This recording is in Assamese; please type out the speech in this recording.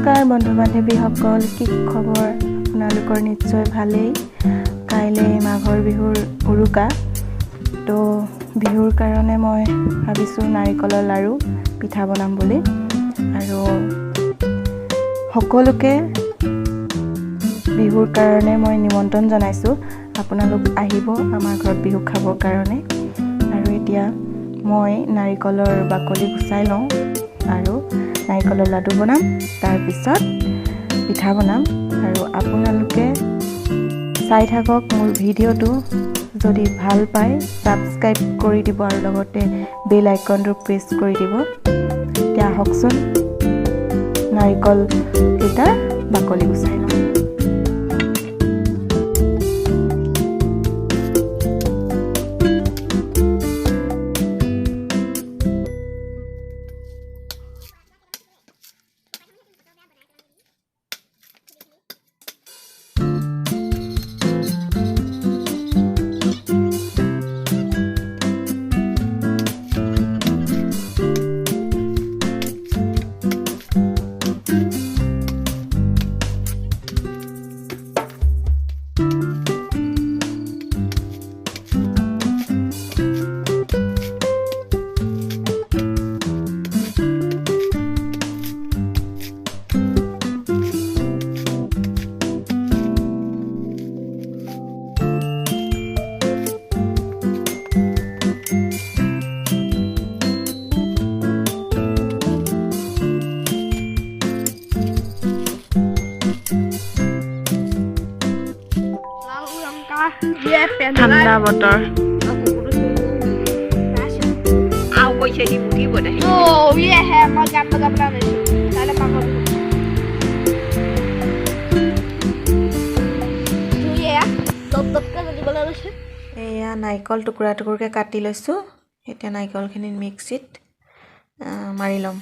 নমস্কাৰ বন্ধু বান্ধৱীসকল, কি খবৰ? আপোনালোকৰ নিশ্চয় ভালেই। কাইলৈ মাঘৰ বিহুৰ উৰুকা, তো বিহুৰ কাৰণে মই ভাবিছোঁ নাৰিকলৰ লাৰু পিঠা বনাম বুলি। আৰু সকলোকে বিহুৰ কাৰণে মই নিমন্ত্ৰণ জনাইছোঁ, আপোনালোক আহিব আমাৰ ঘৰত বিহু খাবৰ কাৰণে। আৰু এতিয়া মই নাৰিকলৰ বাকলি গুচাই লওঁ আৰু নাৰিকলৰ লাডু বনাম, তাৰপিছত পিঠা বনাম। আৰু আপোনালোকে চাই থাকক মোৰ ভিডিঅ'টো। যদি ভাল পায় ছাবস্ক্ৰাইব কৰি দিব আৰু লগতে বেল আইকনটো প্ৰেছ কৰি দিব। এতিয়া আহকচোন নাৰিকল কেইটা বাকলি গুচাই লওঁ। ঠাণ্ডা বতৰ এয়া নাৰিকল টুকুৰা টুকুৰকৈ কাটি লৈছোঁ। এতিয়া নাৰিকলখিনি মিক্সিত মাৰি ল'ম।